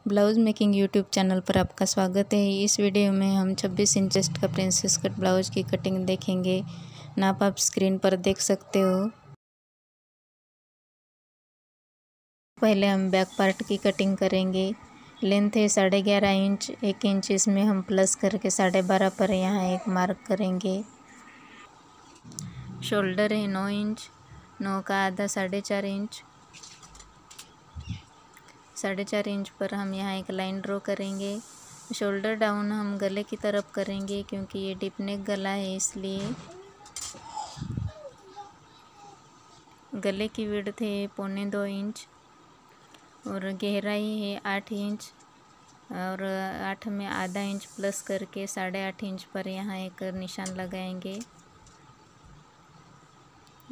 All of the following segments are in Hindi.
ब्लाउज़ मेकिंग यूट्यूब चैनल पर आपका स्वागत है। इस वीडियो में हम 26 इंच चेस्ट का प्रिंसेस कट ब्लाउज़ की कटिंग देखेंगे। नाप आप स्क्रीन पर देख सकते हो। पहले हम बैक पार्ट की कटिंग करेंगे। लेंथ है 11.5 इंच, 1 इंच इसमें हम प्लस करके 12.5 पर यहाँ एक मार्क करेंगे। शोल्डर है 9 इंच, 9 का आधा 4.5 इंच, 4.5 इंच पर हम यहाँ एक लाइन ड्रॉ करेंगे। शोल्डर डाउन हम गले की तरफ करेंगे क्योंकि ये डीप नेक गला है, इसलिए गले की विड्थ है 1.25 इंच और गहराई है 8 इंच और 8 में आधा इंच प्लस करके 8.5 इंच पर यहाँ एक निशान लगाएंगे।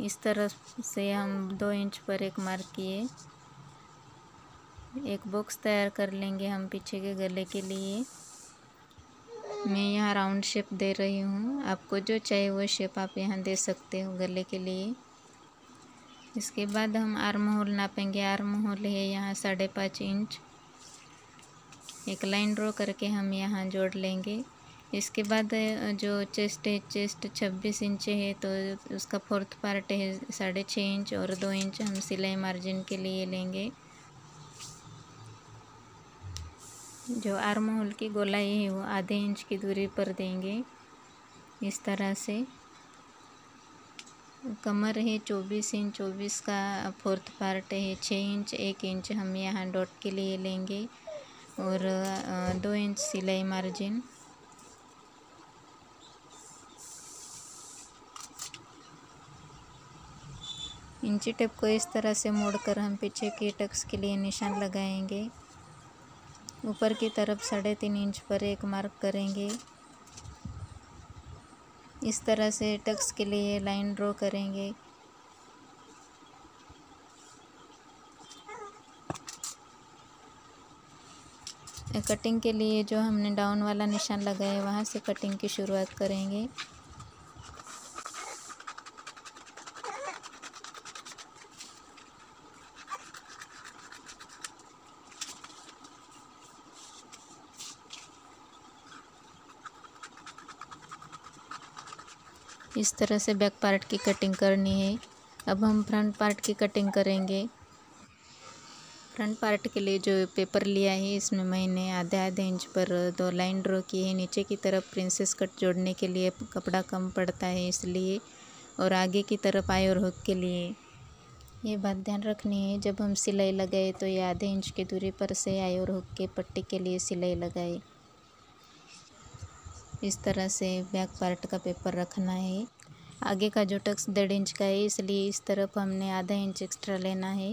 इस तरह से हम 2 इंच पर एक मार्क किए। एक बॉक्स तैयार कर लेंगे हम पीछे के गले के लिए। मैं यहाँ राउंड शेप दे रही हूँ, आपको जो चाहिए वो शेप आप यहाँ दे सकते हो गले के लिए। इसके बाद हम आर्म होल नापेंगे। आर्म होल है यहाँ 5.5 इंच। एक लाइन ड्रॉ करके हम यहाँ जोड़ लेंगे। इसके बाद जो चेस्ट है, चेस्ट 26 इंच है तो उसका फोर्थ पार्ट है 6.5 इंच और 2 इंच हम सिलाई मार्जिन के लिए लेंगे। जो आर्म होल की गोलाई है वो आधे इंच की दूरी पर देंगे। इस तरह से कमर है 24 इंच, 24 का फोर्थ पार्ट है 6 इंच, 1 इंच हम यहाँ डॉट के लिए लेंगे और 2 इंच सिलाई मार्जिन। इंची टेप को इस तरह से मोड़कर हम पीछे के टक्स के लिए निशान लगाएंगे। ऊपर की तरफ 3.5 इंच पर एक मार्क करेंगे। इस तरह से टक्स के लिए लाइन ड्रॉ करेंगे। कटिंग के लिए जो हमने डाउन वाला निशान लगाया वहाँ से कटिंग की शुरुआत करेंगे। इस तरह से बैक पार्ट की कटिंग करनी है। अब हम फ्रंट पार्ट की कटिंग करेंगे। फ्रंट पार्ट के लिए जो पेपर लिया है इसमें मैंने आधे इंच पर 2 लाइन ड्रॉ की है। नीचे की तरफ प्रिंसेस कट जोड़ने के लिए कपड़ा कम पड़ता है इसलिए, और आगे की तरफ आई और हुक के लिए। ये बात ध्यान रखनी है, जब हम सिलाई लगाए तो ये आधे इंच की दूरी पर से आई और हुक के पट्टी के लिए सिलाई लगाए। इस तरह से बैक पार्ट का पेपर रखना है। आगे का जो टक्स 1.5 इंच का है इसलिए इस तरफ हमने आधा इंच एक्स्ट्रा लेना है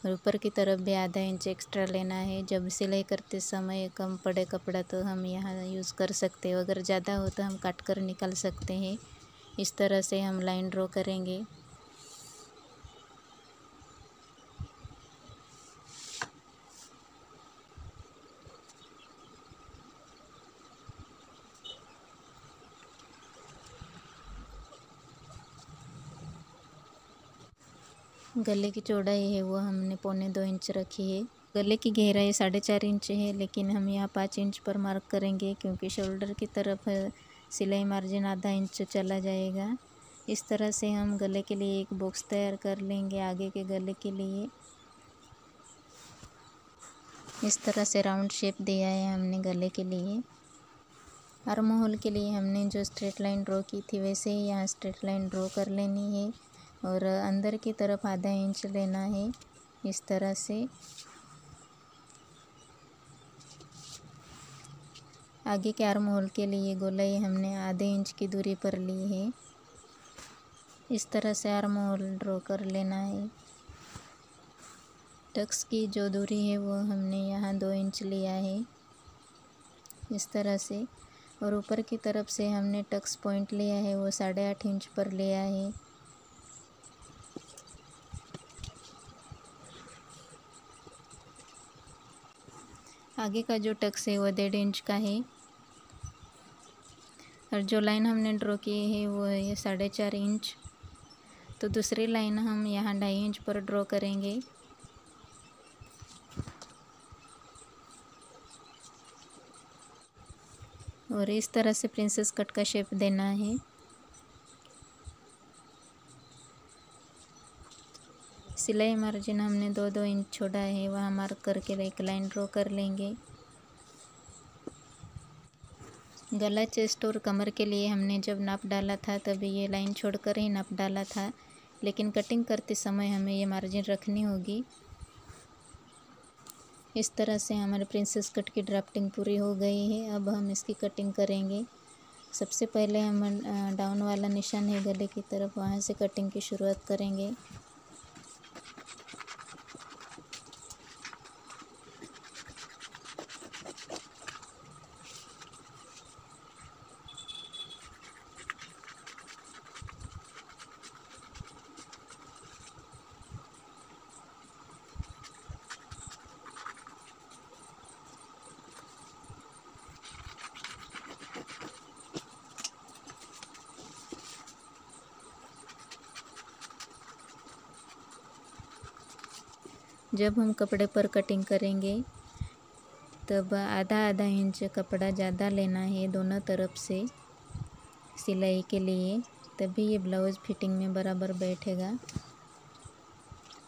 और ऊपर की तरफ भी आधा इंच एक्स्ट्रा लेना है। जब सिलाई करते समय कम पड़े कपड़ा तो हम यहाँ यूज़ कर सकते हो, अगर ज़्यादा हो तो हम काट कर निकाल सकते हैं। इस तरह से हम लाइन ड्रॉ करेंगे। गले की चौड़ाई है वो हमने 1.25 इंच रखी है। गले की गहराई 4.5 इंच है, लेकिन हम यहाँ 5 इंच पर मार्क करेंगे क्योंकि शोल्डर की तरफ सिलाई मार्जिन आधा इंच चला जाएगा। इस तरह से हम गले के लिए एक बॉक्स तैयार कर लेंगे। आगे के गले के लिए इस तरह से राउंड शेप दिया है हमने गले के लिए। आर्म होल के लिए हमने जो स्ट्रेट लाइन ड्रॉ की थी वैसे ही यहाँ स्ट्रेट लाइन ड्रॉ कर लेनी है और अंदर की तरफ आधा इंच लेना है। इस तरह से आगे के आर्म होल के लिए गोलाई हमने आधे इंच की दूरी पर ली है। इस तरह से आर्म होल ड्रॉ कर लेना है। टक्स की जो दूरी है वो हमने यहाँ 2 इंच लिया है, इस तरह से। और ऊपर की तरफ से हमने टक्स पॉइंट लिया है वो 8.5 इंच पर लिया है। आगे का जो टक्स है वो 1.5 इंच का है और जो लाइन हमने ड्रॉ की है वो है 4.5 इंच। तो दूसरी लाइन हम यहाँ 2.5 इंच पर ड्रॉ करेंगे। और इस तरह से प्रिंसेस कट का शेप देना है। सिलाई मार्जिन हमने 2-2 इंच छोड़ा है, वहाँ मार्क करके एक लाइन ड्रॉ कर लेंगे। गला, चेस्ट और कमर के लिए हमने जब नाप डाला था तभी ये लाइन छोड़कर ही नाप डाला था, लेकिन कटिंग करते समय हमें ये मार्जिन रखनी होगी। इस तरह से हमारे प्रिंसेस कट की ड्राफ्टिंग पूरी हो गई है। अब हम इसकी कटिंग करेंगे। सबसे पहले हम डाउन वाला निशान है गले की तरफ, वहाँ से कटिंग की शुरुआत करेंगे। जब हम कपड़े पर कटिंग करेंगे तब आधा इंच कपड़ा ज़्यादा लेना है दोनों तरफ से सिलाई के लिए, तभी ये ब्लाउज़ फिटिंग में बराबर बैठेगा।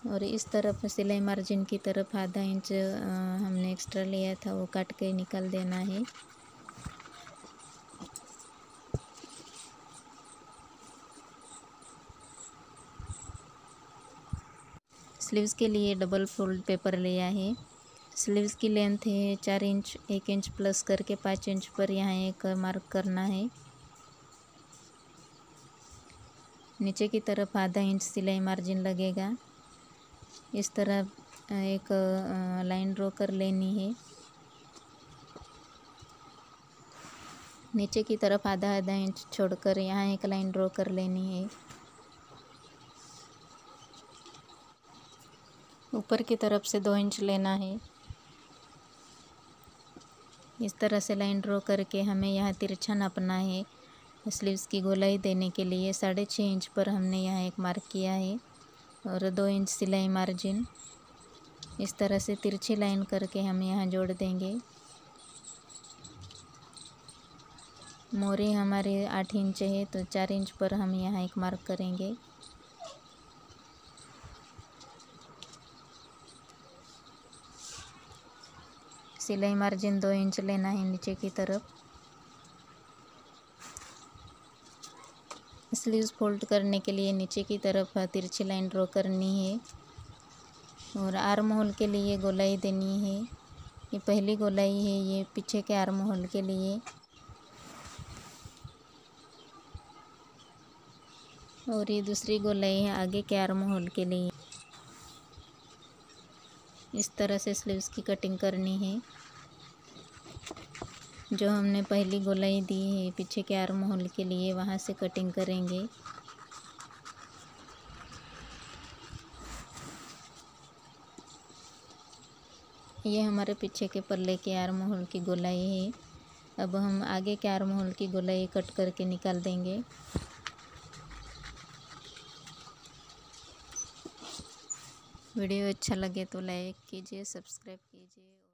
और इस तरफ सिलाई मार्जिन की तरफ आधा इंच हमने एक्स्ट्रा लिया था, वो काट के निकाल देना है। स्लीव्स के लिए डबल फोल्ड पेपर लिया है। स्लीव्स की लेंथ है 4 इंच, 1 इंच प्लस करके 5 इंच पर यहाँ एक मार्क करना है। नीचे की तरफ आधा इंच सिलाई मार्जिन लगेगा। इस तरह एक लाइन ड्रॉ कर लेनी है। नीचे की तरफ आधा इंच छोड़कर यहाँ एक लाइन ड्रॉ कर लेनी है। ऊपर की तरफ से 2 इंच लेना है। इस तरह से लाइन ड्रॉ करके हमें यहाँ तिरछा नापना है। स्लीव्स की गोलाई देने के लिए 6.5 इंच पर हमने यहाँ एक मार्क किया है और 2 इंच सिलाई मार्जिन। इस तरह से तिरछी लाइन करके हम यहाँ जोड़ देंगे। मोरी हमारे 8 इंच है तो 4 इंच पर हम यहाँ एक मार्क करेंगे। सिलाई मार्जिन 2 इंच लेना है नीचे की तरफ। स्लीव्स फोल्ड करने के लिए नीचे की तरफ तिरछी लाइन ड्रॉ करनी है और आर्म होल के लिए गोलाई देनी है। ये पहली गोलाई है, ये पीछे के आर्म होल के लिए, और ये दूसरी गोलाई है आगे के आर्म होल के लिए। इस तरह से स्लीव्स की कटिंग करनी है। जो हमने पहली गोलाई दी है पीछे के आर्म होल के लिए, वहाँ से कटिंग करेंगे। ये हमारे पीछे के पल्ले के आर्म होल की गोलाई है। अब हम आगे के आर्म होल की गोलाई कट करके निकाल देंगे। वीडियो अच्छा लगे तो लाइक कीजिए, सब्सक्राइब कीजिए।